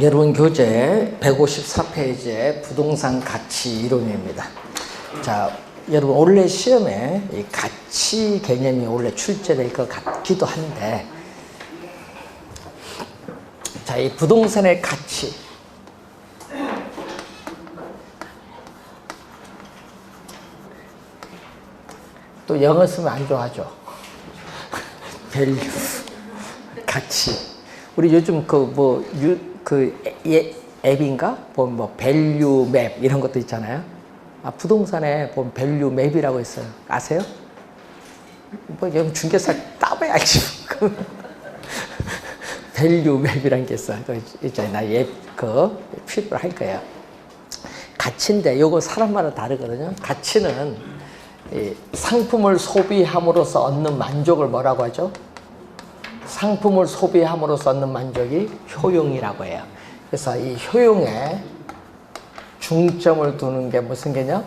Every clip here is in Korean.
여러분 교재 154페이지의 부동산 가치 이론입니다. 자, 여러분 원래 시험에 이 가치 개념이 원래 출제될 것 같기도 한데, 자, 이 부동산의 가치, 또 영어 쓰면 안 좋아하죠. 밸류, 가치. 우리 요즘 앱인가? 뭐 밸류 맵 이런 것도 있잖아요. 아, 부동산에 보면 밸류 맵이라고 있어요. 아세요? 뭐 여기 중개사 따봐야지. 밸류 맵이라는 게 있어요. 있잖아요. 나 앱 필요로 할 거예요. 가치인데 요거 사람마다 다르거든요. 가치는 이 상품을 소비함으로써 얻는 만족을 뭐라고 하죠? 상품을 소비함으로써 얻는 만족이 효용이라고 해요. 그래서 이 효용에 중점을 두는 게 무슨 개념?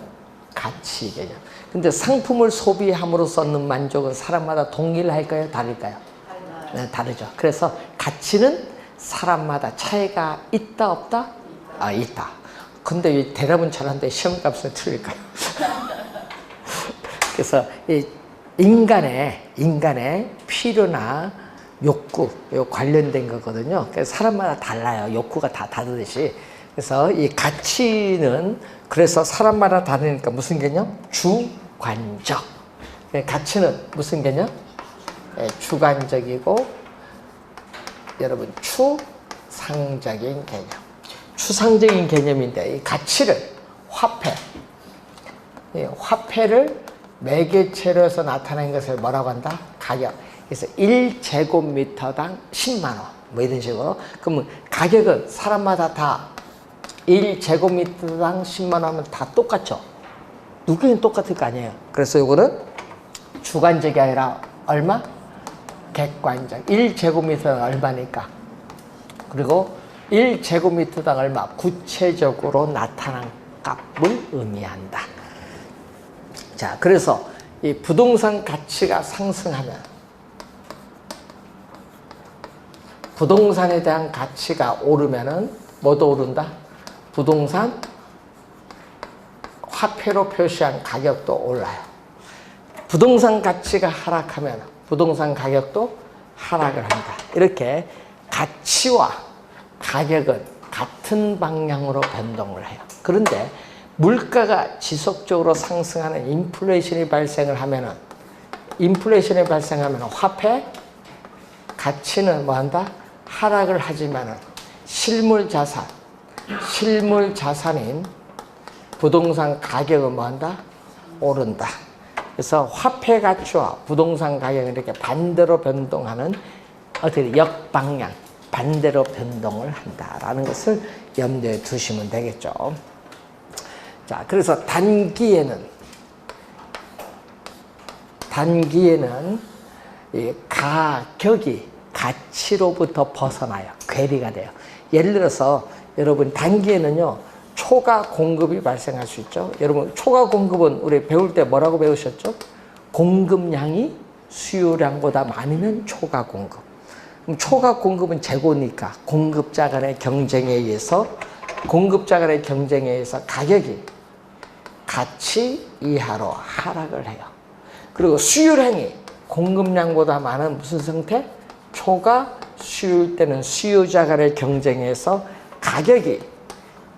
가치 개념. 근데 상품을 소비함으로써 얻는 만족은 사람마다 동일할까요? 다를까요? 네, 다르죠. 그래서 가치는 사람마다 차이가 있다, 없다? 아, 있다. 근데 이 대답은 잘하는데 시험값은 틀릴까요? 그래서 이 인간의 필요나 욕구, 요 관련된 거거든요. 그래서 사람마다 달라요. 욕구가 다 다르듯이. 그래서 이 가치는 그래서 사람마다 다르니까 무슨 개념? 주관적. 가치는 무슨 개념? 주관적이고, 여러분 추상적인 개념. 추상적인 개념인데 이 가치를 화폐를 매개체로 해서 나타낸 것을 뭐라고 한다? 가격. 그래서 1제곱미터당 10만원 뭐 이런 식으로. 그러면 가격은 사람마다 다 1제곱미터당 10만원 하면 다 똑같죠? 누구는 똑같을 거 아니에요. 그래서 이거는 주관적이 아니라 얼마? 객관적. 1제곱미터당 얼마니까. 그리고 1제곱미터당 얼마? 구체적으로 나타난 값을 의미한다. 자, 그래서 이 부동산 가치가 상승하면 부동산에 대한 가치가 오르면은 뭐도 오른다? 부동산 화폐로 표시한 가격도 올라요. 부동산 가치가 하락하면 부동산 가격도 하락을 한다. 이렇게 가치와 가격은 같은 방향으로 변동을 해요. 그런데 물가가 지속적으로 상승하는 인플레이션이 발생을 하면은 화폐 가치는 뭐 한다? 하락을 하지만은 실물 자산인 부동산 가격은 뭐 한다? 오른다. 그래서 화폐 가치와 부동산 가격은 이렇게 반대로 변동하는 어떻게 역방향, 반대로 변동을 한다라는 것을 염두에 두시면 되겠죠. 자, 그래서 단기에는 이 가격이 가치로부터 벗어나요. 괴리가 돼요. 예를 들어서 여러분 단기에는요, 초과 공급이 발생할 수 있죠. 여러분 초과 공급은 우리 배울 때 뭐라고 배우셨죠? 공급량이 수요량보다 많으면 초과 공급. 그럼 초과 공급은 재고니까 공급자 간의 경쟁에 의해서 가격이 가치 이하로 하락을 해요. 그리고 수요량이 공급량보다 많은 무슨 상태? 초과 수요일 때는 수요자 간의 경쟁에서 가격이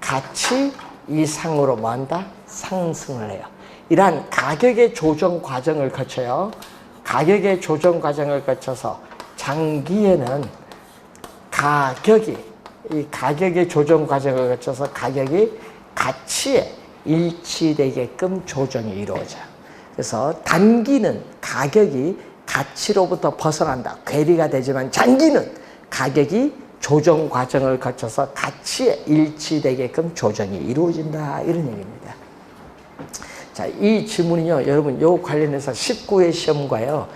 가치 이상으로 뭐 한다? 상승을 해요. 이러한 가격의 조정 과정을 거쳐요. 가격의 조정 과정을 거쳐서 장기에는 가격의 조정 과정을 거쳐서 가격이 가치에 일치되게끔 조정이 이루어져요. 그래서 단기는 가격이 가치로부터 벗어난다. 괴리가 되지만 장기는 가격이 조정 과정을 거쳐서 가치에 일치되게끔 조정이 이루어진다. 이런 얘기입니다. 자, 이 질문은요, 여러분, 요 관련해서 19회 시험과요,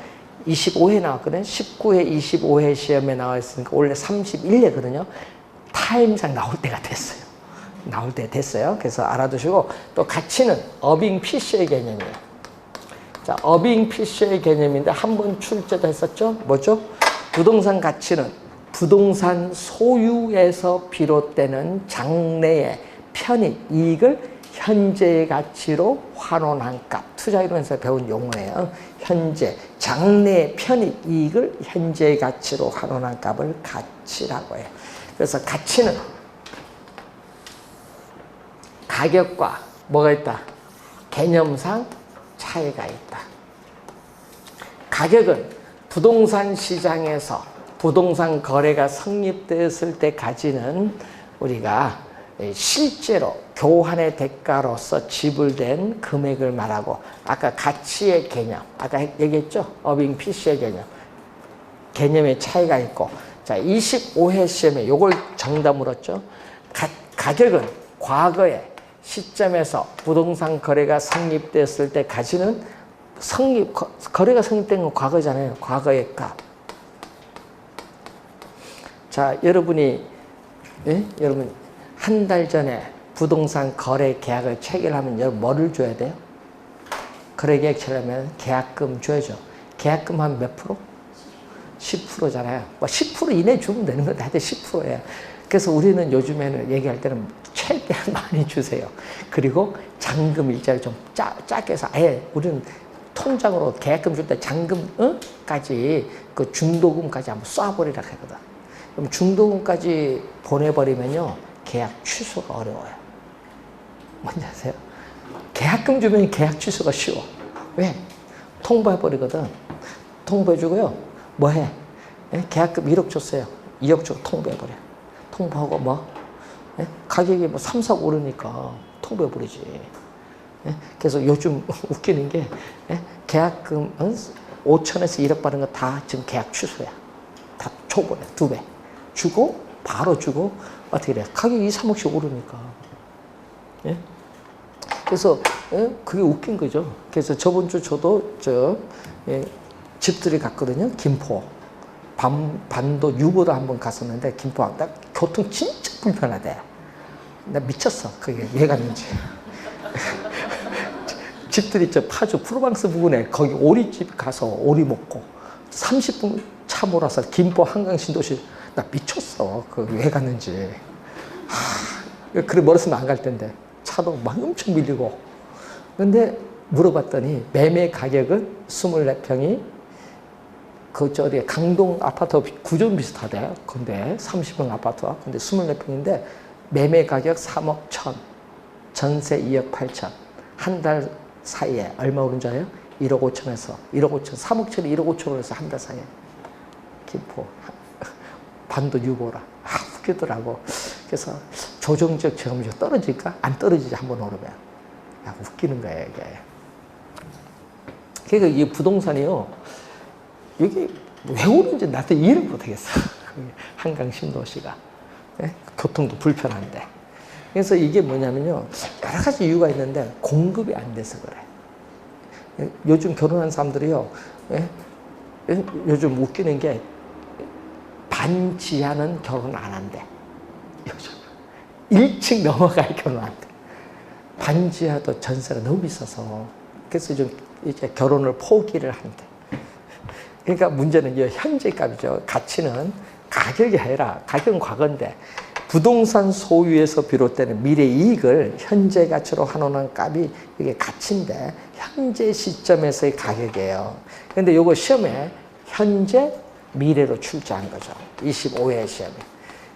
25회 나왔거든요. 19회, 25회 시험에 나와 있으니까 원래 31회거든요. 타임상 나올 때가 됐어요. 그래서 알아두시고, 또 가치는 어빙 피셔의 개념이에요. 자, 어빙 피셔의 개념인데 한 번 출제도 했었죠. 뭐죠? 부동산 가치는 부동산 소유에서 비롯되는 장래의 편익, 이익을 현재의 가치로 환원한 값. 투자이론에서 배운 용어예요. 현재, 장래의 편익, 이익을 현재의 가치로 환원한 값을 가치라고 해요. 그래서 가치는 가격과 뭐가 있다? 개념상 차이가 있다. 가격은 부동산 시장에서 부동산 거래가 성립되었을 때까지는 우리가 실제로 교환의 대가로서 지불된 금액을 말하고, 아까 가치의 개념, 아까 얘기했죠? 어빙 피시의 개념. 개념의 차이가 있고, 자, 25회 시험에 요걸 정답 물었죠? 가격은 과거의 시점에서 부동산 거래가 성립됐을 때까지는 거래가 성립된 건 과거잖아요. 과거의 값. 자, 여러분이, 예? 여러분, 한 달 전에 부동산 거래 계약을 체결하면 여러분 뭐를 줘야 돼요? 거래 계약 체결하면 계약금 줘야죠. 계약금 한 몇 프로? 10%잖아요. 뭐 10% 이내 주면 되는 건 다들 10%예요. 그래서 우리는 요즘에는 얘기할 때는 최대한 많이 주세요. 그리고 잔금 일자를 좀 작게 해서 아예 우리는 통장으로 계약금 줄 때 잔금까지 그 중도금까지 한번 쏴버리라 하거든. 그럼 중도금까지 보내버리면요, 계약 취소가 어려워요. 뭔지 아세요? 계약금 주면 계약 취소가 쉬워. 왜? 통보해버리거든. 통보해주고요. 뭐 해? 예? 계약금 1억 줬어요. 2억 주고 통보해버려. 통보하고 뭐? 예? 가격이 뭐 3, 4 오르니까 통보해버리지. 예? 그래서 요즘 웃기는 게, 예? 계약금 5천에서 1억 받은 거 다 지금 계약 취소야. 다 초보네. 2배. 주고, 바로 주고, 어떻게 돼? 가격이 2, 3억씩 오르니까. 예? 그래서, 예? 그게 웃긴 거죠. 그래서 저번 주 저도 예, 집들이 갔거든요. 김포. 반도 유보도 한번 갔었는데, 김포 나 교통 진짜 불편하대. 나 미쳤어. 그게 왜 갔는지. 집들이 저 파주 프로방스 부근에 거기 오리집 가서 오리 먹고 30분 차 몰아서 김포 한강 신도시 나 미쳤어. 그 왜 갔는지. 그래 멀었으면 안 갈 텐데 차도 막 엄청 밀리고. 근데 물어봤더니 매매 가격은 24평이 그 저기 강동 아파트 구조는 비슷하대요. 근데 30평 아파트와 근데 24평인데 매매 가격 3억 1천, 전세 2억 8천. 한 달 사이에 얼마 오른 줄 알아요? 1억 5천에서 1억 5천, 3억 1천에 1억 5천 에서 한 달 사이에. 김포 반도 유보라. 웃기더라고. 그래서 조정적 저금리가 떨어질까? 안 떨어지지 한번 오르면. 야, 웃기는 거예요 이게. 그러니까 이 부동산이요, 이게 왜 오는지 나도 이해를 못하겠어. 한강 신도시가. 네? 교통도 불편한데. 그래서 이게 뭐냐면요, 여러 가지 이유가 있는데 공급이 안 돼서 그래. 요즘 결혼한 사람들이요, 예? 요즘 웃기는 게 반지하는 결혼 안 한대. 요즘 1층 넘어가야 결혼 안 돼. 반지하도 전세가 너무 비싸서. 그래서 좀 이제 결혼을 포기를 한대. 그러니까 문제는 이 현재 값이죠. 가치는 가격이 아니라, 가격은 과거인데 부동산 소유에서 비롯되는 미래 이익을 현재 가치로 환원한 값이 이게 가치인데 현재 시점에서의 가격이에요. 그런데 이거 시험에 현재 미래로 출제한 거죠. 25회 시험에.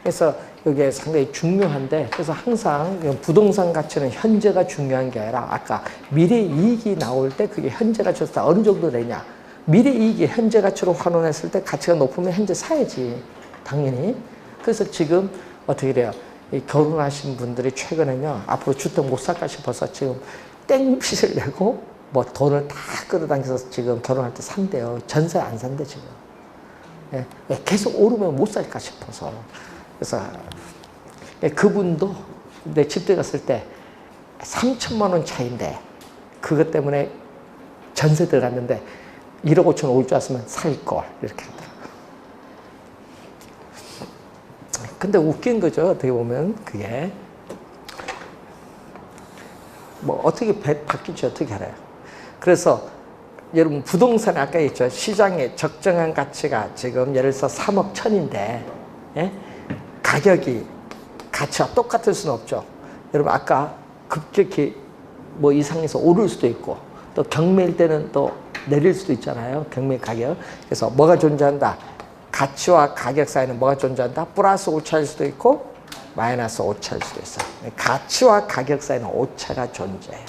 그래서 이게 상당히 중요한데, 그래서 항상 부동산 가치는 현재가 중요한 게 아니라 아까 미래 이익이 나올 때 그게 현재 가치로 어느 정도 되냐. 미래 이익이 현재 가치로 환원했을 때 가치가 높으면 현재 사야지. 당연히. 그래서 지금 어떻게 돼요? 이 결혼하신 분들이 최근에는 앞으로 주택 못 살까 싶어서 지금 땡빚을 내고 뭐 돈을 다 끌어당겨서 지금 결혼할 때 산대요. 전세 안 산대 지금. 예, 계속 오르면 못 살까 싶어서. 그래서 그분도 내 집들 갔을 때 3천만 원 차인데 그것 때문에 전세 들어갔는데 1억 5천 올 줄 알았으면 살 걸 이렇게 하더라고요. 근데 웃긴 거죠. 어떻게 보면 그게 뭐 어떻게 바뀌지 어떻게 알아요. 그래서 여러분 부동산 아까 했죠. 시장의 적정한 가치가 지금 예를 들어서 3억 천인데 예? 가격이 가치와 똑같을 수는 없죠. 여러분 아까 급격히 뭐 이상해서 오를 수도 있고 또 경매일 때는 또 내릴 수도 있잖아요. 경매 가격. 그래서 뭐가 존재한다? 가치와 가격 사이는 뭐가 존재한다? 플러스 오차일 수도 있고 마이너스 오차일 수도 있어요. 가치와 가격 사이는 오차가 존재해요.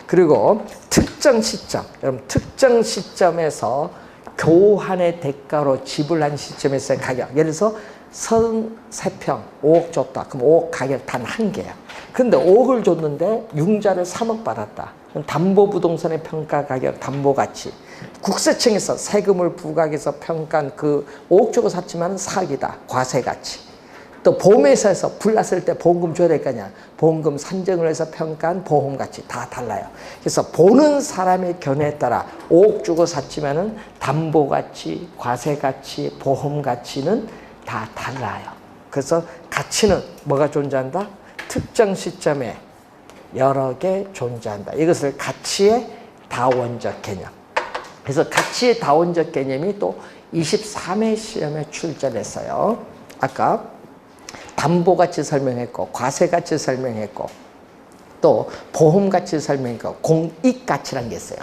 그리고 특정 시점, 여러분 특정 시점에서 교환의 대가로 지불한 시점에서의 가격. 예를 들어서 33평 5억 줬다. 그럼 5억 가격 단 한 개야. 근데 5억을 줬는데 융자를 3억 받았다. 그럼 담보부동산의 평가 가격, 담보가치. 국세청에서 세금을 부과해서 평가한 그 5억 주고 샀지만 4억이다. 과세가치. 또 보험회사에서 불났을 때 보험금 줘야 될 거 아니야. 보험금 산정을 해서 평가한 보험가치 다 달라요. 그래서 보는 사람의 견해에 따라 5억 주고 샀지만은 담보가치, 과세가치, 보험가치는 다 달라요. 그래서 가치는 뭐가 존재한다? 특정 시점에 여러 개 존재한다. 이것을 가치의 다원적 개념. 그래서 가치의 다원적 개념이 또 23회 시험에 출제됐어요. 아까 담보가치 설명했고 과세가치 설명했고 또 보험가치 설명했고 공익가치라는 게 있어요.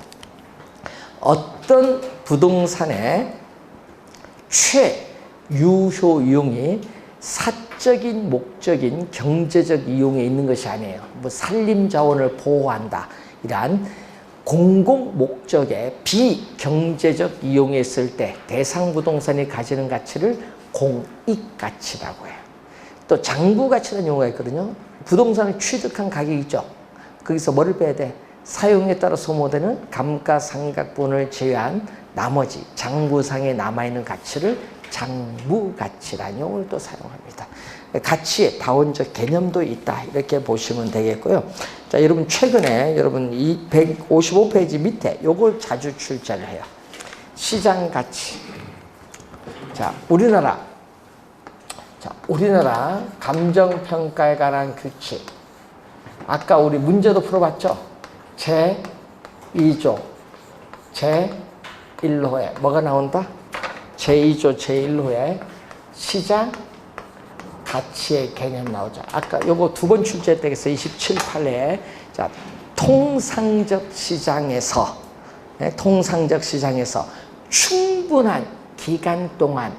어떤 부동산의 최유효 이용이 사적인 목적인 경제적 이용에 있는 것이 아니에요. 뭐 산림자원을 보호한다 이러한 공공 목적의 비경제적 이용에 있을 때 대상 부동산이 가지는 가치를 공익가치라고 해요. 또 장부가치라는 용어가 있거든요. 부동산을 취득한 가격이 있죠. 거기서 뭐를 빼야 돼? 사용에 따라 소모되는 감가상각분을 제외한 나머지 장부상에 남아있는 가치를 장부가치라는 용어를 또 사용합니다. 가치의 다원적 개념도 있다. 이렇게 보시면 되겠고요. 자, 여러분 최근에 여러분 이 155페이지 밑에 요걸 자주 출제를 해요. 시장가치. 자, 우리나라 감정평가에 관한 규칙. 아까 우리 문제도 풀어봤죠? 제2조, 제1호에 뭐가 나온다? 제2조, 제1호에 시장 가치의 개념 나오죠. 아까 요거 두 번 출제되겠어요. 27, 8회에. 자, 통상적 시장에서 충분한 기간 동안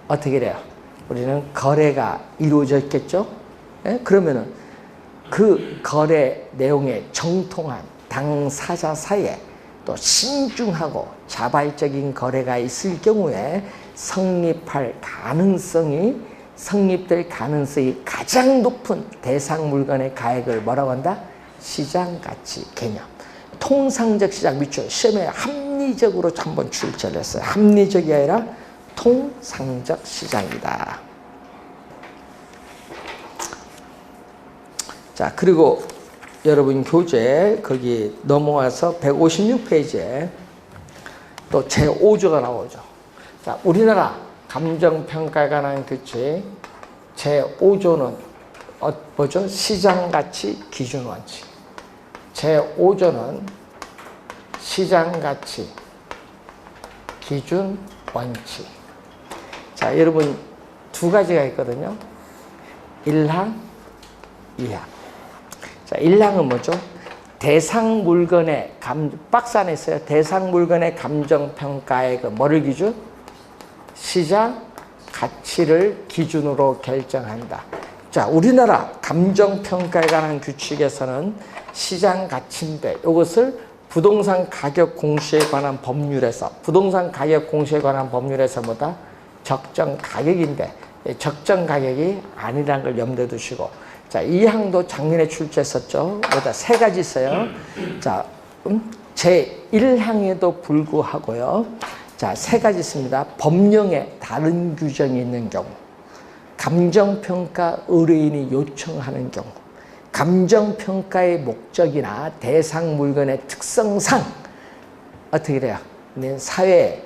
어떻게 돼요? 우리는 거래가 이루어졌겠죠? 그러면은 그 거래 내용에 정통한 당사자 사이에 또 신중하고 자발적인 거래가 있을 경우에 성립될 가능성이 가장 높은 대상 물건의 가액을 뭐라고 한다? 시장가치 개념. 통상적 시장 밑줄 시험에 합리적으로 한번 출제를 했어요. 합리적이 아니라 통상적 시장이다. 자, 그리고 여러분 교재 거기 넘어와서 156페이지에 또 제5조가 나오죠. 자, 우리나라 감정평가에 관한 규칙 제5조는 뭐죠? 시장가치 기준원칙. 제5조는 시장가치 기준원칙. 자, 여러분 두 가지가 있거든요. 1항, 2항. 자, 1항은 뭐죠? 대상 물건의 박스 안에 있어요. 대상 물건의 감정평가의 그 뭐를 기준? 시장 가치를 기준으로 결정한다. 자, 우리나라 감정평가에 관한 규칙에서는 시장 가치인데 이것을 부동산 가격 공시에 관한 법률에서 뭐다? 적정 가격인데 적정 가격이 아니라는 걸 염두에 두시고, 자, 이 항도 작년에 출제했었죠. 뭐다? 세 가지 있어요. 자, 제1항에도 불구하고요. 자, 세 가지 있습니다. 법령에 다른 규정이 있는 경우, 감정평가 의뢰인이 요청하는 경우, 감정평가의 목적이나 대상 물건의 특성상 어떻게 돼요? 사회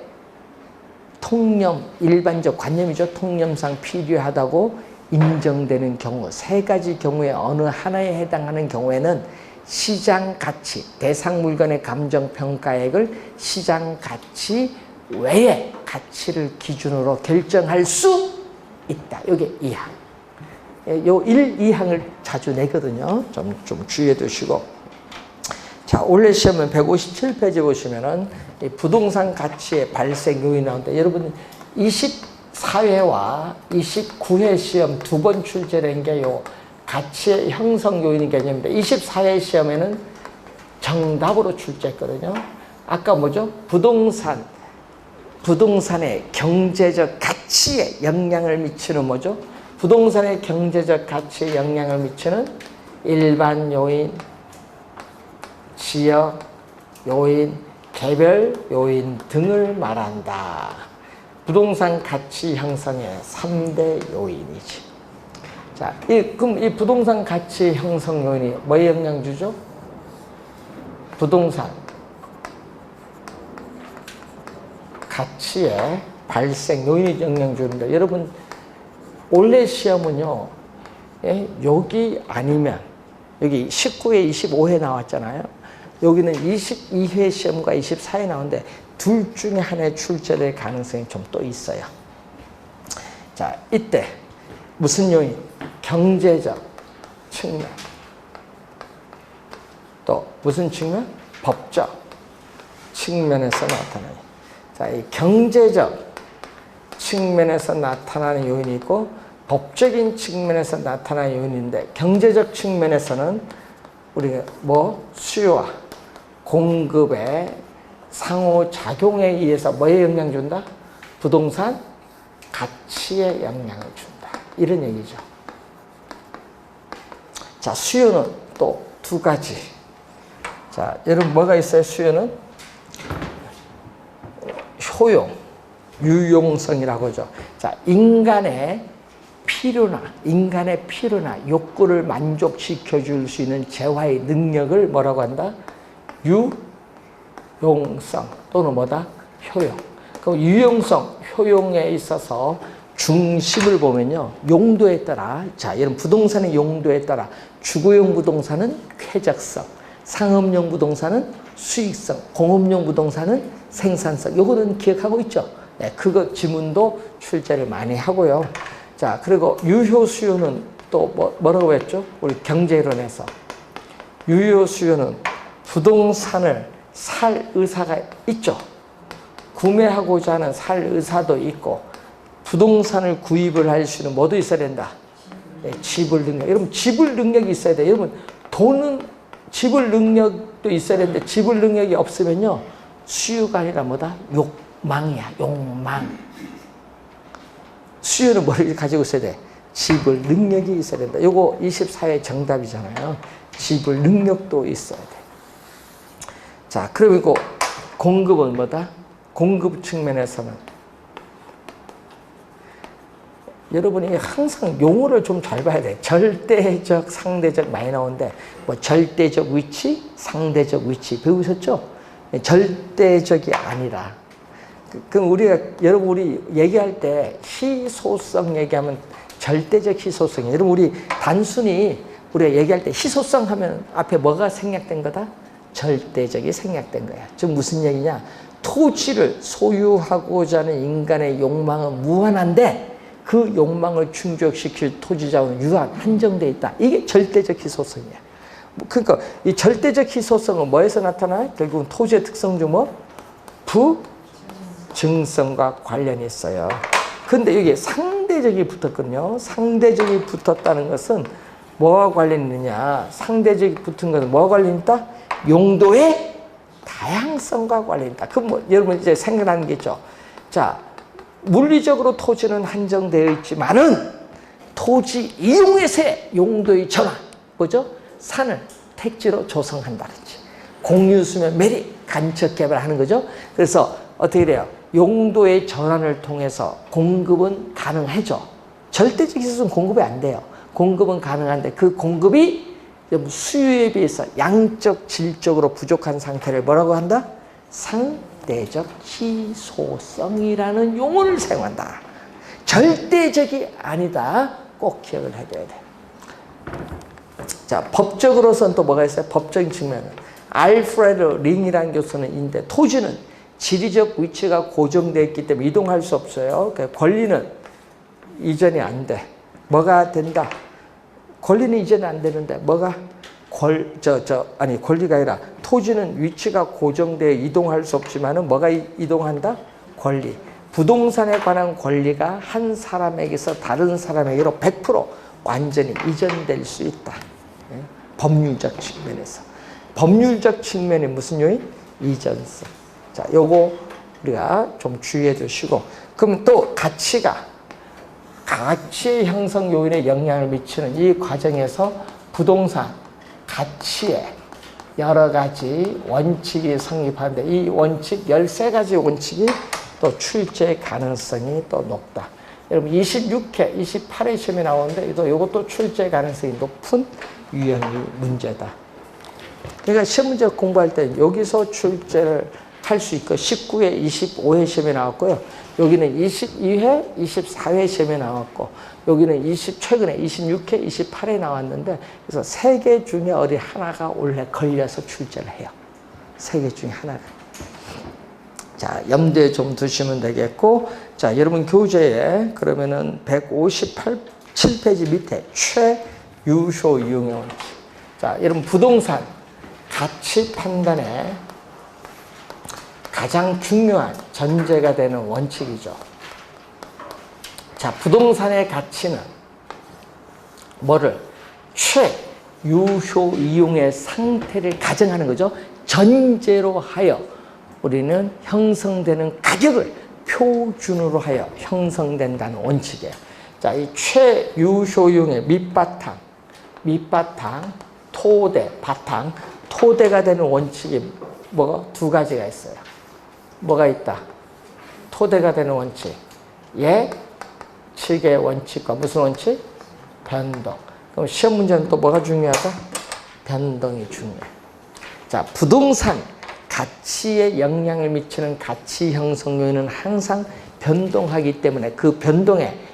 통념, 일반적 관념이죠. 통념상 필요하다고 인정되는 경우, 세 가지 경우에 어느 하나에 해당하는 경우에는 시장 가치, 대상 물건의 감정평가액을 시장 가치 외의 가치를 기준으로 결정할 수 있다. 이게 2항. 요 1, 2항을 자주 내거든요. 좀 주의해 두시고. 자, 원래 시험은 157페이지 보시면은 이 부동산 가치의 발생 요인이 나오는데, 여러분 24회와 29회 시험 두 번 출제된 게 요 가치의 형성 요인 개념인데, 24회 시험에는 정답으로 출제했거든요. 아까 뭐죠? 부동산의 경제적 가치에 영향을 미치는 뭐죠? 부동산의 경제적 가치에 영향을 미치는 일반 요인, 지역 요인, 개별 요인 등을 말한다. 부동산 가치 형성의 3대 요인이지. 자, 그럼 이 부동산 가치 형성 요인이 뭐에 영향 주죠? 부동산 가치의 발생 요인이 영향 주는데, 여러분 원래 시험은요, 여기 아니면 여기 19회, 25회 나왔잖아요. 여기는 22회 시험과 24회 나오는데 둘 중에 하나의 출제될 가능성이 좀 또 있어요. 자, 이때 무슨 요인? 경제적 측면. 또 무슨 측면? 법적 측면에서 나타나요. 자, 이 경제적 측면에서 나타나는 요인이 있고 법적인 측면에서 나타나는 요인인데, 경제적 측면에서는 우리가 수요와 공급의 상호작용에 의해서 뭐에 영향 준다? 부동산 가치에 영향을 준다. 이런 얘기죠. 자, 수요는 또 두 가지. 자, 여러분 뭐가 있어요? 수요는 효용, 유용성이라고 하죠. 자, 인간의 필요나 욕구를 만족시켜 줄 수 있는 재화의 능력을 뭐라고 한다? 유용성 또는 뭐다? 효용. 그 유용성, 효용에 있어서 중심을 보면요, 용도에 따라, 자, 여러분 부동산의 용도에 따라 주거용 부동산은 쾌적성, 상업용 부동산은 수익성, 공업용 부동산은 생산성. 요거는 기억하고 있죠? 네, 그거 지문도 출제를 많이 하고요. 자, 그리고 유효 수요는 또 뭐라고 했죠? 우리 경제이론에서 유효 수요는 부동산을 살 의사가 있죠. 구매하고자 하는 살 의사도 있고, 부동산을 구입을 할 수 있는 뭐도 있어야 된다. 네, 지불 능력. 여러분 지불 능력이 있어야 돼요. 여러분 돈은 지불 능력도 있어야 되는데, 지불 능력이 없으면요, 수요가 아니라 뭐다? 욕망이야. 욕망. 수요는 뭘 가지고 있어야 돼? 지불 능력이 있어야 된다. 요거 24회 정답이잖아요. 지불 능력도 있어야 돼. 자, 그리고 공급은 뭐다? 공급 측면에서는 여러분이 항상 용어를 좀 잘 봐야 돼. 절대적, 상대적 많이 나오는데, 절대적 위치, 상대적 위치 배우셨죠? 절대적이 아니라. 그럼 여러분 우리 얘기할 때 희소성 얘기하면 절대적 희소성이에요. 여러분 우리 단순히 우리가 얘기할 때 희소성 하면 앞에 뭐가 생략된 거다? 절대적이 생략된 거야. 즉 무슨 얘기냐? 토지를 소유하고자 하는 인간의 욕망은 무한한데, 그 욕망을 충족시킬 토지 자원은 유한, 한정되어 있다. 이게 절대적 희소성이야. 그러니까 이 절대적 희소성은 뭐에서 나타나요? 결국은 토지의 특성 중 부증성과 관련이 있어요. 근데 여기 상대적이 붙었거든요. 상대적이 붙었다는 것은 뭐와 관련이 있느냐? 상대적이 붙은 것은 뭐와 관련이 있다? 용도의 다양성과 관련이 있다. 그럼 여러분 이제 생각나는 게 있죠. 자, 물리적으로 토지는 한정되어 있지만은 토지 이용에서의 용도의 전환, 뭐죠? 산을 택지로 조성한다든지, 공유수면 매립, 간척 개발하는 거죠. 그래서 어떻게 돼요? 용도의 전환을 통해서 공급은 가능하죠. 절대적 희소성은 공급이 안 돼요. 공급은 가능한데 그 공급이 수요에 비해서 양적, 질적으로 부족한 상태를 뭐라고 한다? 상대적 희소성이라는 용어를 사용한다. 절대적이 아니다. 꼭 기억을 해둬야 돼. 자, 법적으로서는 또 뭐가 있어요? 법적인 측면은 알프레드 링이라는 교수는 인데, 토지는 지리적 위치가 고정되어 있기 때문에 이동할 수 없어요. 권리는 이전이 안 돼. 뭐가 된다? 권리는 이전이 안 되는데 뭐가? 권리가 아니라 토지는 위치가 고정되어 이동할 수 없지만은 뭐가 이동한다? 권리. 부동산에 관한 권리가 한 사람에게서 다른 사람에게로 100% 완전히 이전될 수 있다. 법률적 측면에서. 법률적 측면이 무슨 요인? 이전성. 자, 요거 우리가 좀 주의해 두시고. 그럼 또 가치의 형성 요인에 영향을 미치는 이 과정에서 부동산 가치에 여러 가지 원칙이 성립하는데 이 원칙 13가지 원칙이 또 출제 가능성이 또 높다. 여러분 26회, 28회 시험에 나오는데 이것도 출제 가능성이 높은 유형의 문제다. 그러니까 시험 문제 공부할 때 여기서 출제를 할 수 있고 19회, 25회 시험에 나왔고요. 여기는 22회, 24회 시험에 나왔고 여기는 최근에 26회, 28회 나왔는데 그래서 3개 중에 어디 하나가 원래 걸려서 출제를 해요. 3개 중에 하나가. 자, 염두에 좀 두시면 되겠고, 자, 여러분 교재에 그러면은 157페이지 밑에 최유효 이용의 원칙. 자, 여러분 부동산 가치 판단에 가장 중요한 전제가 되는 원칙이죠. 자, 부동산의 가치는 뭐를? 최유효 이용의 상태를 가정하는 거죠. 전제로 하여 우리는 형성되는 가격을 표준으로 하여 형성된다는 원칙이에요. 자, 이 최유효 이용의 밑바탕, 토대, 바탕, 토대가 되는 원칙이 뭐가? 2가지가 있어요. 뭐가 있다? 토대가 되는 원칙. 예측의 원칙과 무슨 원칙? 변동. 그럼 시험 문제는 또 뭐가 중요하다? 변동이 중요해. 자, 부동산 가치에 영향을 미치는 가치 형성 요인은 항상 변동하기 때문에 그 변동의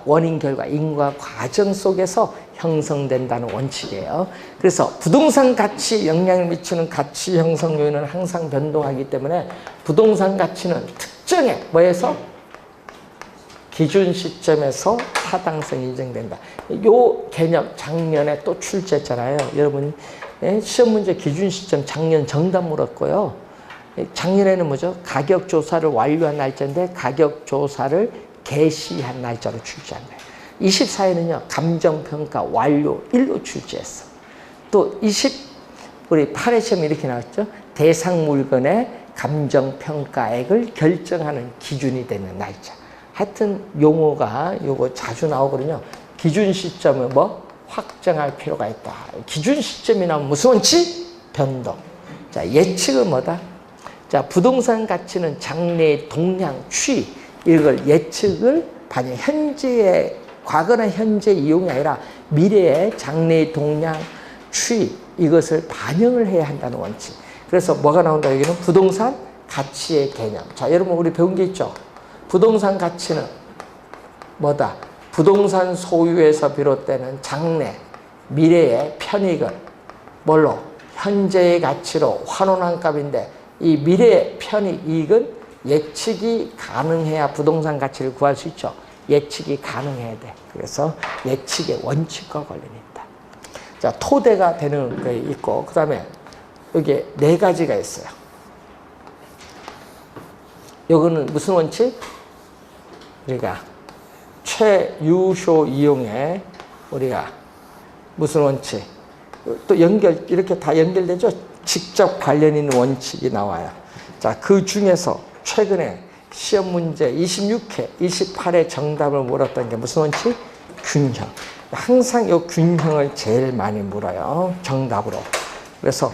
원인 결과 인과 과정 속에서 형성된다는 원칙이에요. 그래서 부동산 가치에 영향을 미치는 가치 형성 요인은 항상 변동하기 때문에 부동산 가치는 특정의 뭐에서? 기준 시점에서 타당성이 인정된다. 요 개념 작년에 또 출제했잖아요. 여러분 시험 문제 기준 시점 작년 정답 물었고요. 작년에는 뭐죠? 가격 조사를 완료한 날짜인데 가격 조사를 개시한 날짜로 출제한 거예요. 24회는요, 감정평가 완료 1로 출제했어. 또 우리 8회 시험이 이렇게 나왔죠. 대상 물건의 감정평가액을 결정하는 기준이 되는 날짜. 하여튼 용어가 요거 자주 나오거든요. 기준 시점을 확정할 필요가 있다. 기준 시점이 나오면 무슨 원칙? 변동. 자, 예측은 뭐다? 자, 부동산 가치는 장래의 동향, 추이, 이걸 예측을 반영, 과거나 현재 이용이 아니라 미래의 장래의 동향, 추이, 이것을 반영을 해야 한다는 원칙. 그래서 뭐가 나온다? 여기는 부동산 가치의 개념. 자, 여러분 우리 배운 게 있죠? 부동산 가치는 뭐다? 부동산 소유에서 비롯되는 장래, 미래의 편익을 뭘로? 현재의 가치로 환원한 값인데 이 미래의 편익, 이익은 예측이 가능해야 부동산 가치를 구할 수 있죠. 예측이 가능해야 돼. 그래서 예측의 원칙과 관련이 있다. 자, 토대가 되는 게 있고, 그 다음에 여기에 4가지가 있어요. 요거는 무슨 원칙? 우리가 최유효 이용에 우리가 무슨 원칙? 또 이렇게 다 연결되죠? 직접 관련 있는 원칙이 나와요. 자, 그 중에서 최근에 시험 문제 26회, 28회 정답을 물었던 게 무슨 원칙? 균형. 항상 이 균형을 제일 많이 물어요. 정답으로. 그래서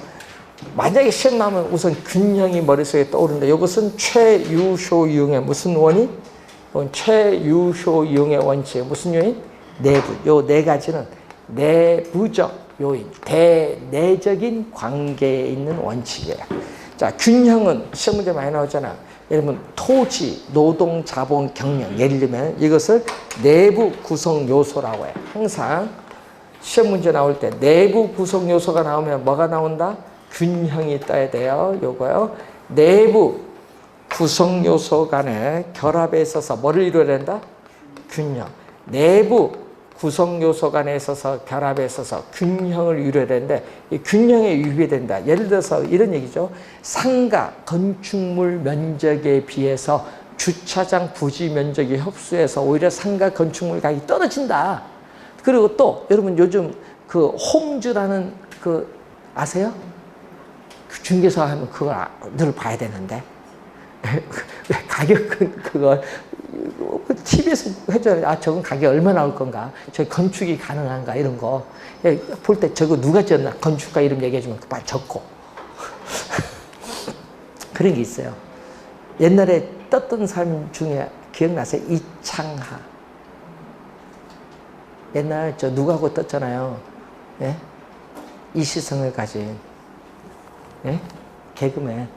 만약에 시험 나오면 우선 균형이 머릿속에 떠오르는데 이것은 최유효 이용의 무슨 원인? 최유효 이용의 원칙의 무슨 요인? 내부. 요 4가지는 내부적 요인, 대내적인 관계에 있는 원칙이에요. 자, 균형은 시험 문제 많이 나오잖아. 여러분 토지, 노동, 자본, 경영, 예를 들면 이것을 내부 구성 요소라고 해요. 항상 시험 문제 나올 때 내부 구성 요소가 나오면 뭐가 나온다? 균형이 떠야 돼요. 요거요. 내부 구성 요소 간의 결합에 있어서 뭐를 이루어야 된다? 균형. 내부 구성 요소 간에 있어서 결합에 있어서 균형을 이루어야 되는데 이 균형에 위배된다. 예를 들어서 이런 얘기죠. 상가 건축물 면적에 비해서 주차장 부지 면적이 협소해서 오히려 상가 건축물 가격이 떨어진다. 그리고 또 여러분 요즘 그 홈즈라는 그 아세요? 중개사 하면 그걸 늘 봐야 되는데 가격은 그거 TV에서 해줘야 아 저건 가격 얼마 나올 건가, 저 건축이 가능한가 이런 거 볼 때 저거 누가 지었나 건축가 이름 얘기해주면 빨리 적고 그런 게 있어요. 옛날에 떴던 사람 중에 기억나세요? 이창하. 옛날 저 누구하고 떴잖아요. 예? 이시성을 가진 예? 개그맨.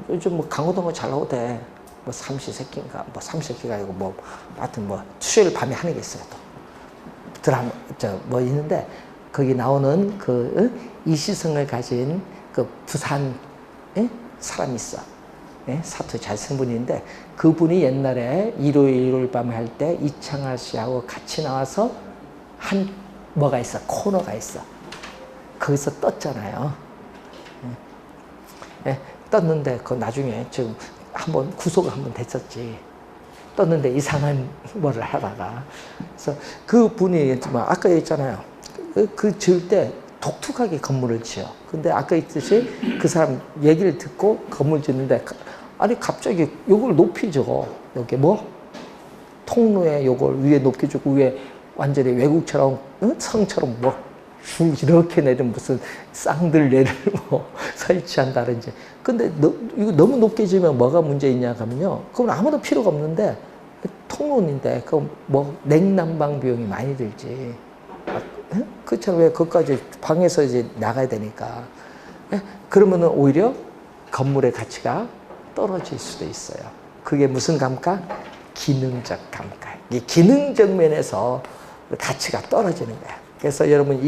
요즘 뭐 강호동은 잘 나오대. 뭐 삼시세끼인가 뭐 삼시세끼가 아니고 뭐 하여튼 뭐 수요일 밤에 하는 게 있어요. 또 드라마 저 뭐 있는데 거기 나오는 그 이시성을 가진 그 부산 예? 사람이 있어. 예? 사투리 잘 쓴 분인데 그분이 옛날에 일요일 밤에 할 때 이창하 씨하고 같이 나와서 한 뭐가 있어, 코너가 있어. 거기서 떴잖아요. 예? 떴는데 그 나중에 지금 한번 구속 한번 됐었지. 떴는데 이상한 뭐를 하다가 그래서 그 분이 아까 얘기했잖아요. 그 지을 때 독특하게 건물을 지어. 근데 아까 있듯이 그 사람 얘기를 듣고 건물 짓는데 아니 갑자기 요걸 높이 적어. 여기 뭐 통로에 요걸 위에 높게 주고 위에 완전히 외국처럼 성처럼 뭐 줄 이렇게 내린 무슨 쌍들레를 뭐 설치한다든지. 근데 이거 너무 높게 지으면 뭐가 문제 있냐 하면요. 그건 아무도 필요가 없는데 통로인데 그럼 뭐 냉난방 비용이 많이 들지. 그렇잖아. 왜 그것까지 방에서 이제 나가야 되니까. 그러면은 오히려 건물의 가치가 떨어질 수도 있어요. 그게 무슨 감가? 기능적 감가. 이 기능적 면에서 가치가 떨어지는 거야. 그래서 여러분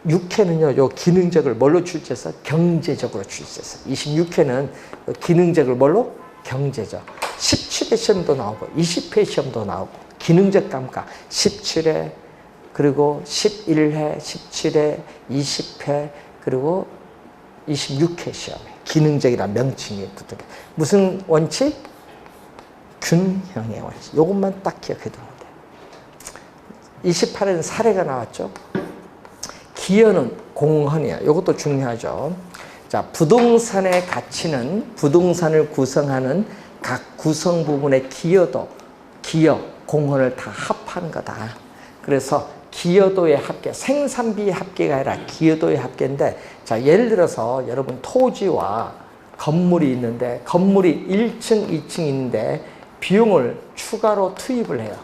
26회는요, 요 기능적을 뭘로 출제해서? 경제적으로 출제해서. 26회는 기능적을 뭘로? 경제적. 17회 시험도 나오고 20회 시험도 나오고 기능적 감가 17회 그리고 11회, 17회, 20회 그리고 26회 시험에 기능적이라는 명칭이 붙어요. 무슨 원칙? 균형의 원칙. 이것만 딱 기억해 두면 돼요. 28회는 사례가 나왔죠. 기여는 공헌이야. 이것도 중요하죠. 자, 부동산의 가치는 부동산을 구성하는 각 구성 부분의 기여, 공헌을 다 합한 거다. 그래서 기여도의 합계, 생산비 합계가 아니라 기여도의 합계인데, 자, 예를 들어서 여러분 토지와 건물이 있는데, 건물이 1층, 2층 있는데, 비용을 추가로 투입을 해요.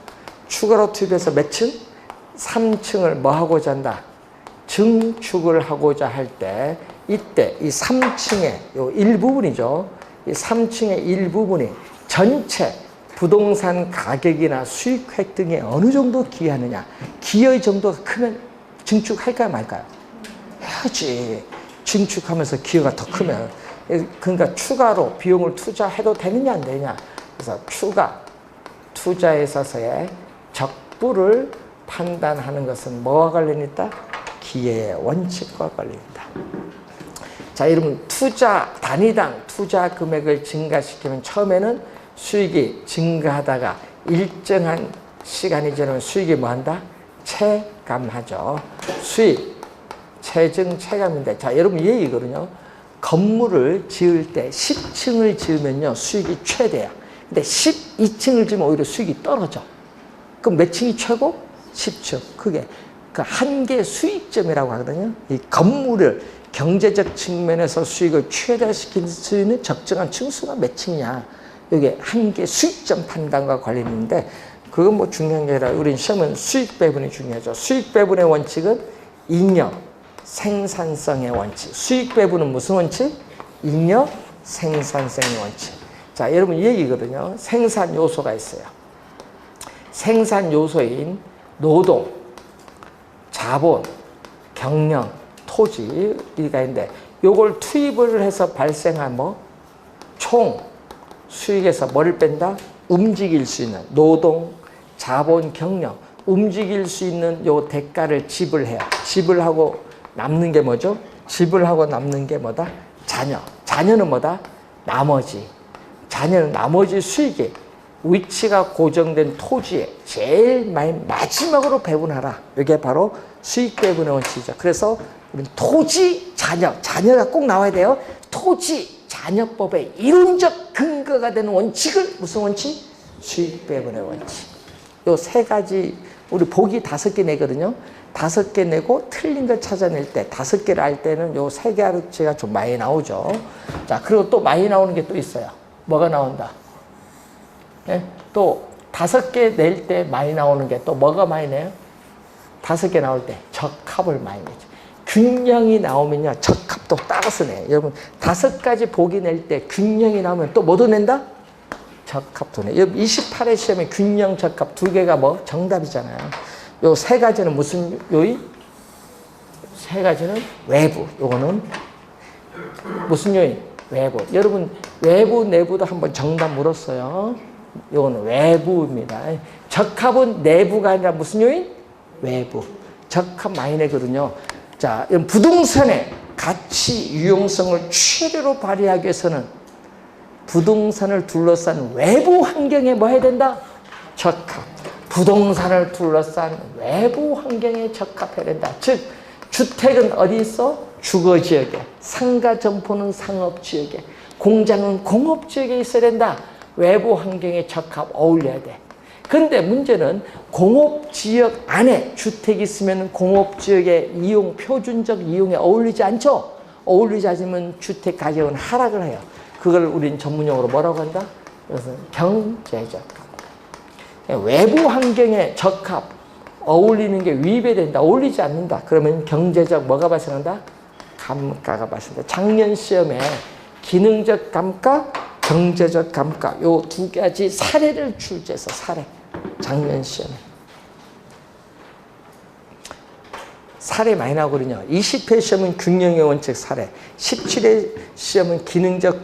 추가로 투입해서 몇 층? 3층을 뭐 하고자 한다? 증축을 하고자 할 때, 이때 이 3층의 요 일부분이죠. 이 3층의 일부분이 전체 부동산 가격이나 수익획 등에 어느 정도 기여하느냐. 기여의 정도가 크면 증축할까요, 말까요? 해야지. 증축하면서 기여가 더 크면. 그러니까 추가로 비용을 투자해도 되느냐, 안 되느냐. 그래서 추가 투자에 있어서의 적부를 판단하는 것은 뭐와 관련이 있다? 기여의 원칙과 관련이 있다. 자, 여러분 투자 단위당 투자 금액을 증가시키면 처음에는 수익이 증가하다가 일정한 시간이 지나면 수익이 뭐한다? 체감하죠. 수익, 체증, 체감인데, 자, 여러분 이 얘기거든요. 건물을 지을 때 10층을 지으면요 수익이 최대야. 근데 12층을 지으면 오히려 수익이 떨어져. 그럼 몇 층이 최고? 10층. 그게 그 한계 수익점이라고 하거든요. 이 건물을 경제적 측면에서 수익을 최대화시킬 수 있는 적정한 층수가 몇 층이냐. 이게 한계 수익점 판단과 관련이 있는데, 그건 뭐 중요한 게 아니라 우린 시험은 수익 배분이 중요하죠. 수익 배분의 원칙은 잉여 생산성의 원칙. 수익 배분은 무슨 원칙? 잉여 생산성의 원칙. 자, 여러분 이 얘기거든요. 생산 요소가 있어요. 생산 요소인 노동, 자본, 경영, 토지가 있는데, 요걸 투입을 해서 발생한 총 수익에서 뭐를 뺀다? 움직일 수 있는 노동, 자본, 경력, 움직일 수 있는 요 대가를 지불해요. 지불하고 남는 게 뭐죠? 지불하고 남는 게 뭐다? 자녀. 자녀는 뭐다? 나머지. 자녀는 나머지 수익에 위치가 고정된 토지에 제일 마지막으로 배분하라. 이게 바로 수익 배분의 원칙이죠. 그래서 우리는 토지, 자녀. 자녀가 꼭 나와야 돼요. 토지, 자녀법의 이론적 근거가 되는 원칙을 무슨 원칙? 수익 배분의 원칙. 요 세 가지 우리 보기 5개 내거든요. 5개 내고 틀린 걸 찾아낼 때 5개를 알 때는 요 세 가지가 좀 많이 나오죠. 자, 그리고 또 많이 나오는 게 또 있어요. 뭐가 나온다? 네? 또 5개 낼 때 많이 나오는 게 또 뭐가 많이 내요? 5개 나올 때 적합을 많이 내죠. 균형이 나오면요, 적합도 따라서 내요. 여러분 5가지 보기 낼 때 균형이 나오면 또 뭐도 낸다? 적합도 내. 여러분 28회 시험에 균형, 적합 2개가 뭐? 정답이잖아요. 요 3가지는 무슨 요인? 3가지는 외부. 요거는 무슨 요인? 외부. 여러분 외부, 내부도 한번 정답 물었어요. 요거는 외부입니다. 적합은 내부가 아니라 무슨 요인? 외부. 적합 많이 내거든요. 자, 부동산의 가치 유용성을 최대로 발휘하기 위해서는 부동산을 둘러싼 외부 환경에 뭐 해야 된다? 적합. 부동산을 둘러싼 외부 환경에 적합해야 된다. 즉, 주택은 어디 있어? 주거지역에. 상가 점포는 상업지역에. 공장은 공업지역에 있어야 된다. 외부 환경에 적합 어울려야 돼. 근데 문제는 공업지역 안에 주택이 있으면 공업지역의 이용, 표준적 이용에 어울리지 않죠? 어울리지 않으면 주택 가격은 하락을 해요. 그걸 우린 전문용어로 뭐라고 한다? 그것은 경제적 감가. 외부 환경에 적합, 어울리는 게 위배된다, 어울리지 않는다. 그러면 경제적 뭐가 발생한다? 감가가 발생한다. 작년 시험에 기능적 감가, 경제적 감가 요 2가지 사례를 출제해서 사례. 작년 시험에. 사례 많이 나오거든요. 20회 시험은 균형의 원칙 사례, 17회 시험은 기능적,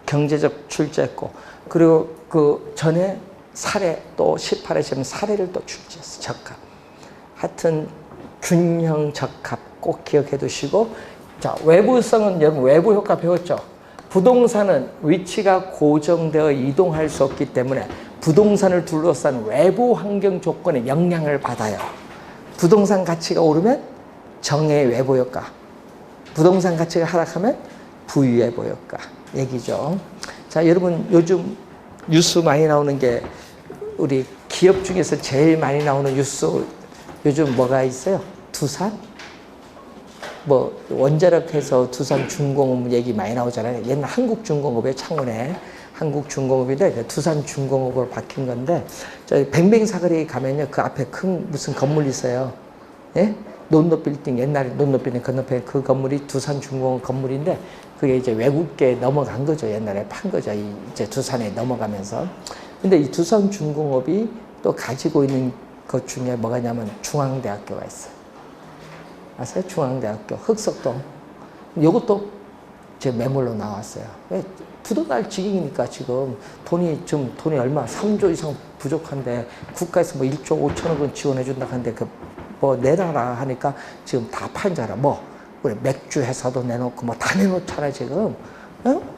경제적 출제했고, 그리고 그 전에 사례 또 18회 시험은 사례를 또 출제했어. 적합. 하여튼 균형 적합 꼭 기억해 두시고, 자, 외부성은 여러분 외부 효과 배웠죠? 부동산은 위치가 고정되어 이동할 수 없기 때문에 부동산을 둘러싼 외부 환경 조건에 영향을 받아요. 부동산 가치가 오르면 정의 외부 효과, 부동산 가치가 하락하면 부외부 효과 얘기죠. 자, 여러분 요즘 뉴스 많이 나오는 게 우리 기업 중에서 제일 많이 나오는 뉴스 요즘 뭐가 있어요? 두산? 뭐 원자력해서 두산중공업 얘기 많이 나오잖아요. 옛날 한국중공업의 창원에 한국중공업인데 두산중공업으로 바뀐 건데, 저희 뱅뱅사거리 가면요 그 앞에 큰 무슨 건물 있어요. 예? 논노빌딩, 옛날에 논노빌딩 건너편에 그 건물이 두산중공업 건물인데 그게 이제 외국계 넘어간 거죠. 옛날에 판 거죠. 이제 두산에 넘어가면서. 근데 이 두산중공업이 또 가지고 있는 것 중에 뭐가냐면 중앙대학교가 있어요. 아세요? 중앙대학교 흑석동. 이것도 제 매물로 나왔어요. 부도날 지경이니까 지금 돈이 얼마 3조 이상 부족한데 국가에서 뭐 1조 5천억 원 지원해 준다 하는데 그 뭐 내놔라 하니까 지금 다 판잖아. 뭐 우리 맥주 회사도 내놓고 뭐 다 내놓잖아 지금.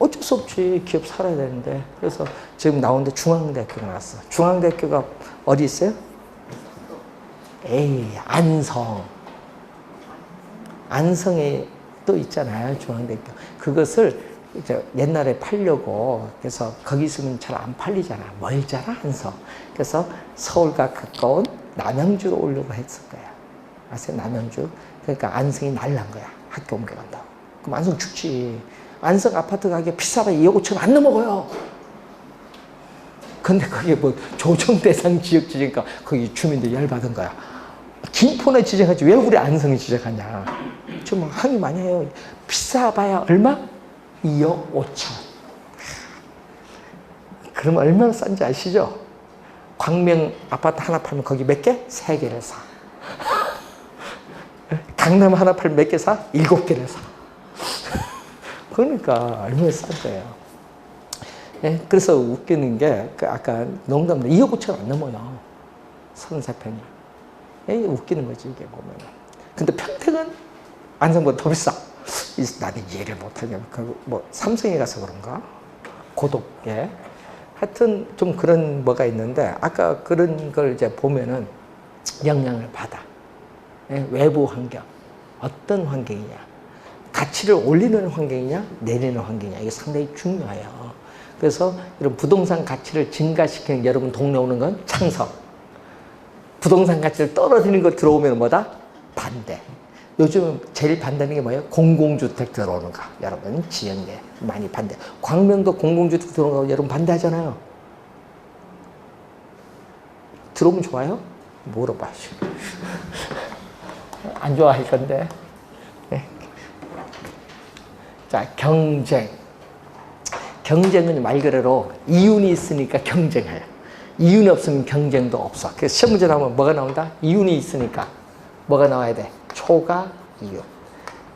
어쩔 수 없지. 기업 살아야 되는데. 그래서 지금 나오는데 중앙대학교가 나왔어. 중앙대학교가 어디 있어요? 에이, 안성에 또 있잖아요. 중앙대학교. 그것을 이제 옛날에 팔려고, 그래서 거기 있으면 잘 안 팔리잖아. 멀잖아, 안성. 그래서 서울과 가까운 남양주로 오려고 했을 거야. 아세요? 남양주. 그러니까 안성이 날란 거야. 학교 옮겨간다고. 그럼 안성 죽지. 안성 아파트 가격 비싸봐. 2억 5천 안 넘어가요. 근데 그게 뭐 조정 대상 지역 지정이니까 거기 주민들이 열받은 거야. 김포나 지정하지 왜 우리 안성이 지정하냐. 좀 항의 많이 해요. 비싸봐야 얼마? 2억 5천. 그럼 얼마나 싼지 아시죠? 광명 아파트 하나 팔면 거기 몇 개? 3개를 사. 강남 하나 팔면 몇 개 사? 7개를 사. 그러니까 얼마나 싼 거예요. 예? 그래서 웃기는 게, 아까 농담도 2억 5천 안 넘어요. 33평이. 예? 웃기는 거지, 이게 보면. 근데 평택은 안성보다 더 비싸. 나는 이해를 못하냐. 뭐, 삼성에 가서 그런가? 고독에. 하여튼 좀 그런 뭐가 있는데, 아까 그런 걸 이제 보면은 영향을 받아. 예? 외부 환경. 어떤 환경이냐. 가치를 올리는 환경이냐, 내리는 환경이냐. 이게 상당히 중요해요. 그래서 이런 부동산 가치를 증가시키는 여러분 동네 오는 건 창성. 부동산 가치를 떨어지는 거 들어오면 뭐다? 반대. 요즘 제일 반대하는 게 뭐예요? 공공주택 들어오는 거. 여러분 지역내 많이 반대. 광명도 공공주택 들어오는 거 여러분 반대하잖아요. 들어오면 좋아요? 물어봐. 안 좋아할 건데. 네. 자, 경쟁. 경쟁은 말 그대로 이윤이 있으니까 경쟁해요. 이윤이 없으면 경쟁도 없어. 그래서 시험 문제 나오면 뭐가 나온다? 이윤이 있으니까 뭐가 나와야 돼? 초과 이윤.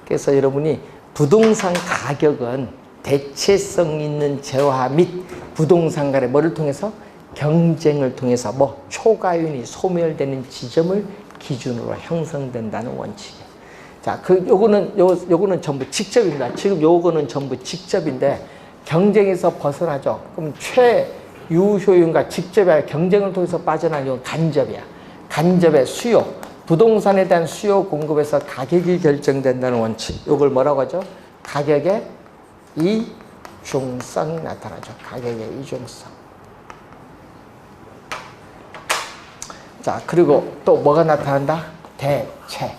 그래서 여러분이 부동산 가격은 대체성 있는 재화 및 부동산 간의 뭐를 통해서? 경쟁을 통해서 뭐 초과이윤이 소멸되는 지점을 기준으로 형성된다는 원칙이에요. 자, 요거는 전부 직접입니다. 지금 요거는 전부 직접인데 경쟁에서 벗어나죠. 그럼 최유효율과 직접의 경쟁을 통해서 빠져나가는 건 간접이야. 간접의 수요. 부동산에 대한 수요 공급에서 가격이 결정된다는 원칙. 이걸 뭐라고 하죠? 가격의 이중성이 나타나죠. 가격의 이중성. 자, 그리고 또 뭐가 나타난다? 대체.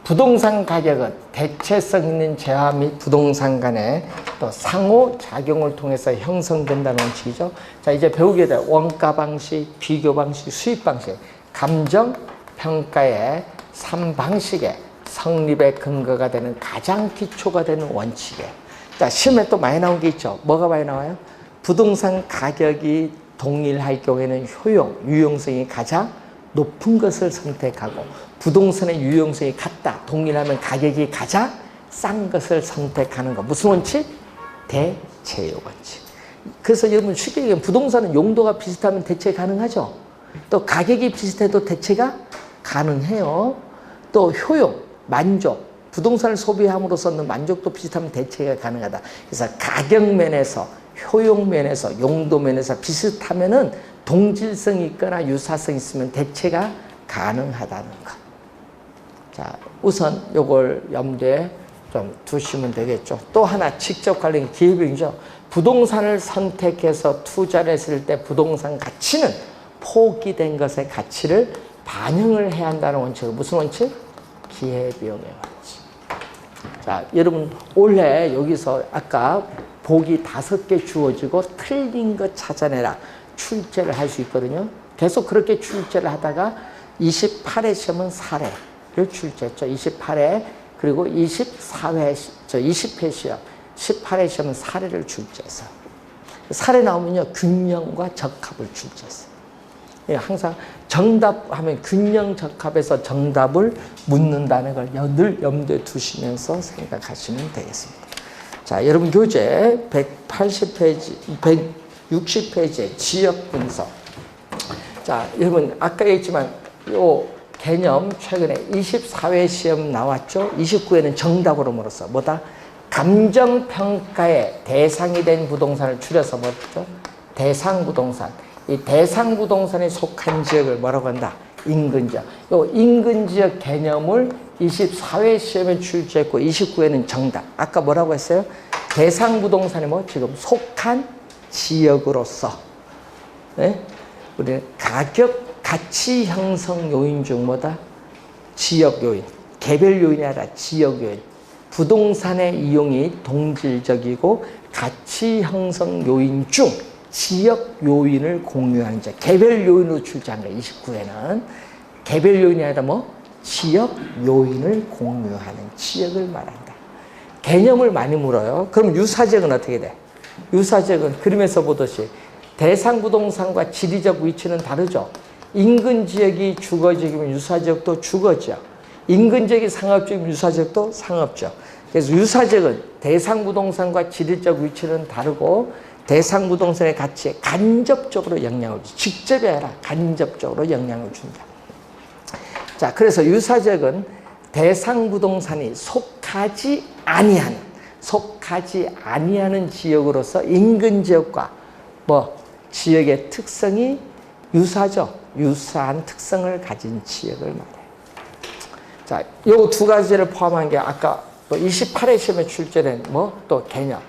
부동산 가격은 대체성 있는 재화 및 부동산 간의 또 상호작용을 통해서 형성된다는 원칙이죠. 자, 이제 배우게 될 원가 방식, 비교 방식, 수입 방식, 감정 평가의 3방식의 성립의 근거가 되는 가장 기초가 되는 원칙이에요. 자, 시험에 또 많이 나온 게 있죠. 뭐가 많이 나와요? 부동산 가격이 동일할 경우에는 효용, 유용성이 가장 높은 것을 선택하고 부동산의 유용성이 같다, 동일하면 가격이 가장 싼 것을 선택하는 것. 무슨 원칙? 대체의 원칙. 그래서 여러분 쉽게 얘기하면 부동산은 용도가 비슷하면 대체 가능하죠. 또 가격이 비슷해도 대체가 가능해요. 또 효용, 만족, 부동산을 소비함으로써는 만족도 비슷하면 대체가 가능하다. 그래서 가격 면에서, 효용 면에서, 용도 면에서 비슷하면은 동질성이 있거나 유사성이 있으면 대체가 가능하다는 것. 자, 우선 요걸 염두에 좀 두시면 되겠죠. 또 하나 직접 관련 기회비용이죠. 부동산을 선택해서 투자를 했을 때 부동산 가치는 포기된 것의 가치를 반영을 해야 한다는 원칙은 무슨 원칙? 기회비용의 원칙. 자, 여러분 올해 여기서 아까 보기 5개 주어지고 틀린 것 찾아내라. 출제를 할 수 있거든요. 계속 그렇게 출제를 하다가 28회 시험은 사례를 출제했죠. 28회 그리고 20회 시험 18회 시험은 사례를 출제했어요. 사례 나오면요 균형과 적합을 출제했어요. 항상 정답하면 균형 적합에서 정답을 묻는다는 걸 늘 염두에 두시면서 생각하시면 되겠습니다. 자, 여러분 교재 180페이지, 160페이지의 지역 분석. 자, 여러분 아까 얘기했지만 요 개념 최근에 24회 시험 나왔죠. 29회는 정답으로 물었어. 뭐다? 감정평가의 대상이 된 부동산을 줄여서 뭐죠? 대상부동산. 이 대상부동산에 속한 지역을 뭐라고 한다? 인근지역. 요 인근지역 개념을 24회 시험에 출제했고 29회는 정답. 아까 뭐라고 했어요? 대상부동산이 뭐 지금 속한 지역으로서 네? 우리는 가격 가치 형성 요인 중 뭐다? 지역 요인. 개별 요인이 아니라 지역 요인. 부동산의 이용이 동질적이고 가치 형성 요인 중 지역 요인을 공유하는 자. 개별 요인으로 출제한 거예요. 29회는. 개별 요인이 아니라 뭐? 지역 요인을 공유하는 지역을 말한다. 개념을 많이 물어요. 그럼 유사지역은 어떻게 돼? 유사지역은 그림에서 보듯이 대상 부동산과 지리적 위치는 다르죠. 인근 지역이 주거지역이면 유사지역도 주거지역. 인근 지역이 상업지역이면 유사지역도 상업지역. 그래서 유사지역은 대상 부동산과 지리적 위치는 다르고 대상 부동산의 가치에 간접적으로 영향을 줍니다. 직접이 아니라 간접적으로 영향을 줍니다. 자, 그래서 유사적은 대상 부동산이 속하지 아니하는 지역으로서 인근 지역과 지역의 특성이 유사한 특성을 가진 지역을 말해요. 자, 요 두 가지를 포함한 게 아까 또 28회 시험에 출제된 또 개념.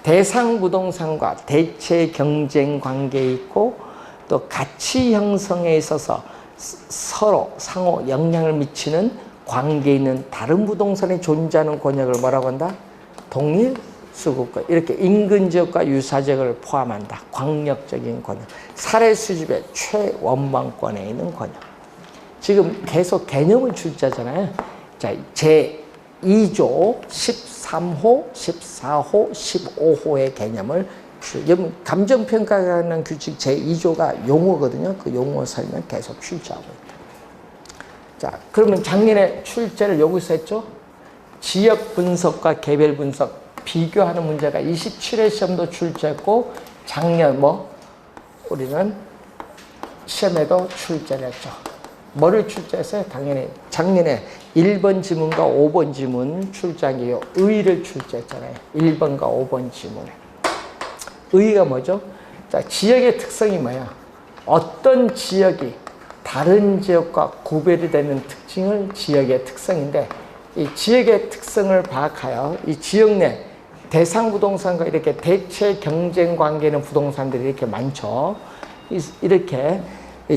대상 부동산과 대체 경쟁 관계에 있고 또 가치 형성에 있어서 서로 상호 영향을 미치는 관계에 있는 다른 부동산이 존재하는 권역을 뭐라고 한다? 동일 수급권. 이렇게 인근 지역과 유사 지역을 포함한다. 광역적인 권역. 사례 수집의 최원방권에 있는 권역. 지금 계속 개념을 출제하잖아요. 자, 제2조 13호, 14호, 15호의 개념을 감정평가라는 규칙 제2조가 용어거든요. 그 용어 설명 계속 출제하고 있다. 자, 그러면 작년에 출제를 여기서 했죠? 지역 분석과 개별 분석 비교하는 문제가 27회 시험도 출제했고 작년 우리는 시험에도 출제를 했죠. 뭐를 출제했어요? 당연히 작년에 1번 지문과 5번 지문 출제한 게요. 의의를 출제했잖아요. 1번과 5번 지문에. 의의가 뭐죠? 자, 지역의 특성이 뭐야? 어떤 지역이 다른 지역과 구별이 되는 특징을 지역의 특성인데 이 지역의 특성을 파악하여 이 지역 내 대상 부동산과 이렇게 대체 경쟁 관계 있는 부동산들이 이렇게 많죠. 이렇게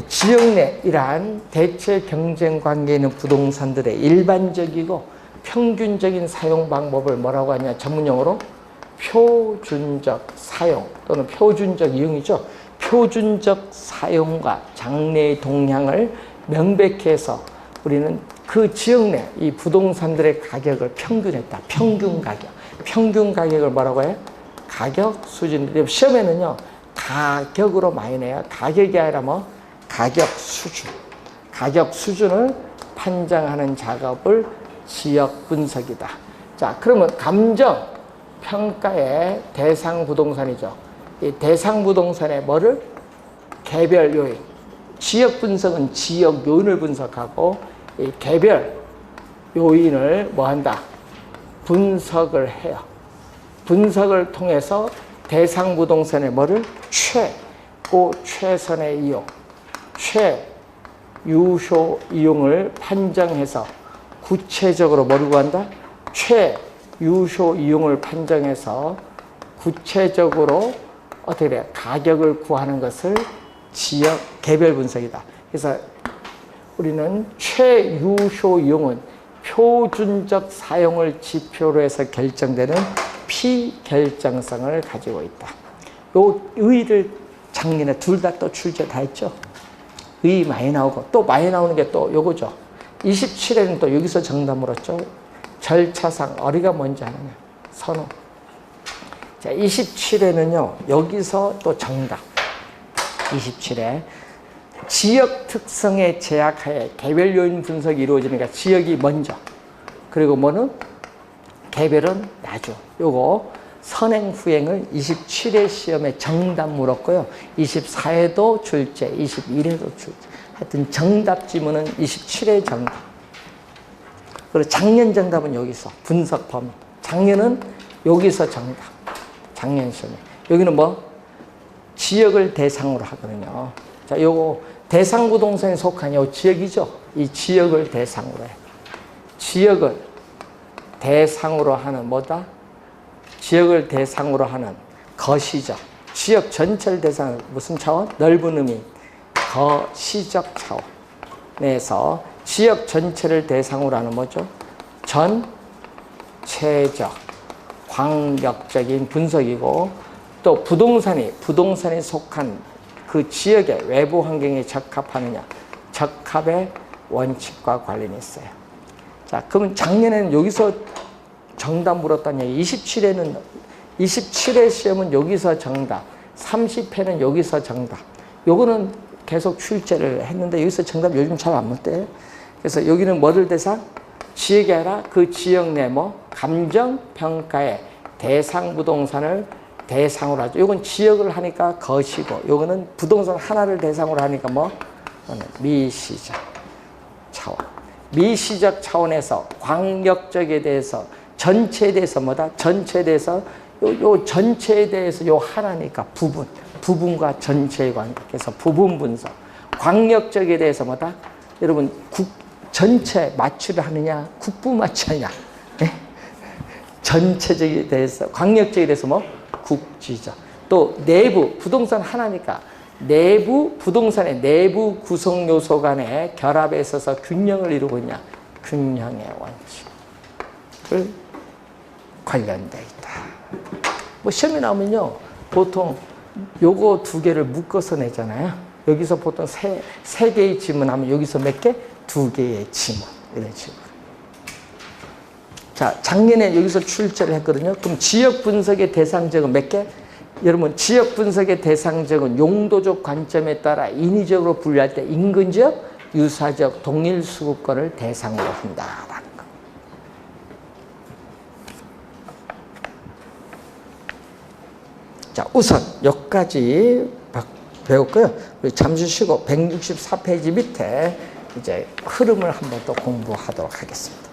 지역 내 이러한 대체 경쟁 관계 있는 부동산들의 일반적이고 평균적인 사용 방법을 뭐라고 하냐? 전문용어로 표준적 사용 또는 표준적 이용이죠. 표준적 사용과 장래의 동향을 명백히 해서 우리는 그 지역 내 이 부동산들의 가격을 평균했다. 평균 가격. 평균 가격을 뭐라고 해요? 가격 수준. 시험에는요, 가격으로 많이 내요. 가격이 아니라 가격 수준. 가격 수준을 판정하는 작업을 지역 분석이다. 자, 그러면 감정 평가의 대상 부동산이죠. 이 대상 부동산의 뭐를? 개별 요인. 지역 분석은 지역 요인을 분석하고 이 개별 요인을 한다? 분석을 해요. 분석을 통해서 대상 부동산의 뭐를? 최선의 이용, 최유효 이용을 판정해서 구체적으로 뭐를 구한다? 최유효 이용을 판정해서 구체적으로 어떻게 돼요? 가격을 구하는 것을 지역 개별 분석이다. 그래서 우리는 최유효 이용은 표준적 사용을 지표로 해서 결정되는 피결정성을 가지고 있다. 요 의의를 작년에 둘 다 또 출제 다 했죠. 의의 많이 나오고 또 많이 나오는 게 또 요거죠. 27회는 또 여기서 정답 물었죠. 절차상 어리가 뭔지 아느냐? 선호. 자, 27회는요. 여기서 또 정답. 27회. 지역 특성에 제약하에 개별 요인 분석이 이루어지니까 지역이 먼저. 그리고 개별은 나중. 요거 선행 후행을 27회 시험에 정답 물었고요. 24회도 출제, 21회도 출제. 하여튼 정답 지문은 27회 정답. 그리고 작년 정답은 여기서 분석 범위. 작년은 여기서 정답. 작년 시험에. 여기는 지역을 대상으로 하거든요. 자, 요거 대상 부동산에 속한 요 지역이죠. 이 지역을 대상으로 해요. 지역을 대상으로 하는 지역을 대상으로 하는 거시적. 지역 전체를 대상으로 무슨 차원? 넓은 의미. 거시적 차원에서 지역 전체를 대상으로 하는 전체적, 광역적인 분석이고 또 부동산이 속한 그 지역의 외부 환경에 적합하느냐. 적합의 원칙과 관련이 있어요. 자, 그러면 작년에는 여기서 정답 물었다는 얘기. 27회 시험은 여기서 정답. 30회는 여기서 정답. 요거는 계속 출제를 했는데 여기서 정답 요즘 잘 안 묻대요. 그래서 여기는 뭐를 대상? 지역이 아니라 그 지역 내 감정평가의 대상 부동산을 대상으로 하죠. 요건 지역을 하니까 것이고, 요거는 부동산 하나를 대상으로 하니까 뭐? 미시적 차원. 미시적 차원에서 광역적에 대해서 전체에 대해서 뭐다? 전체에 대해서 요 전체에 대해서 요 하나니까 부분과 전체의 관계에서 부분 분석. 광역적에 대해서 뭐다? 여러분 전체 맞추려 하느냐? 국부 맞추느냐? 예? 전체적에 대해서 광역적에 대해서 뭐? 국지적. 또 내부 부동산 하나니까 내부 부동산의 내부 구성 요소 간의 결합에 있어서 균형을 이루고 있냐? 균형의 원칙을 관련되어 있다. 뭐 시험에 나오면요, 보통 요거 두 개를 묶어서 내잖아요. 여기서 보통 세 개의 지문하면 여기서 몇 개? 두 개의 지문. 이런 식으로. 자, 작년에 여기서 출제를 했거든요. 그럼 지역 분석의 대상적은 몇 개? 여러분, 지역 분석의 대상적은 용도적 관점에 따라 인위적으로 분류할 때 인근지역, 유사지역, 동일 수급권을 대상으로 한다라는 거. 자, 우선 여기까지 배웠고요. 우리 잠시 쉬고 164페이지 밑에 이제 흐름을 한번 더 공부하도록 하겠습니다.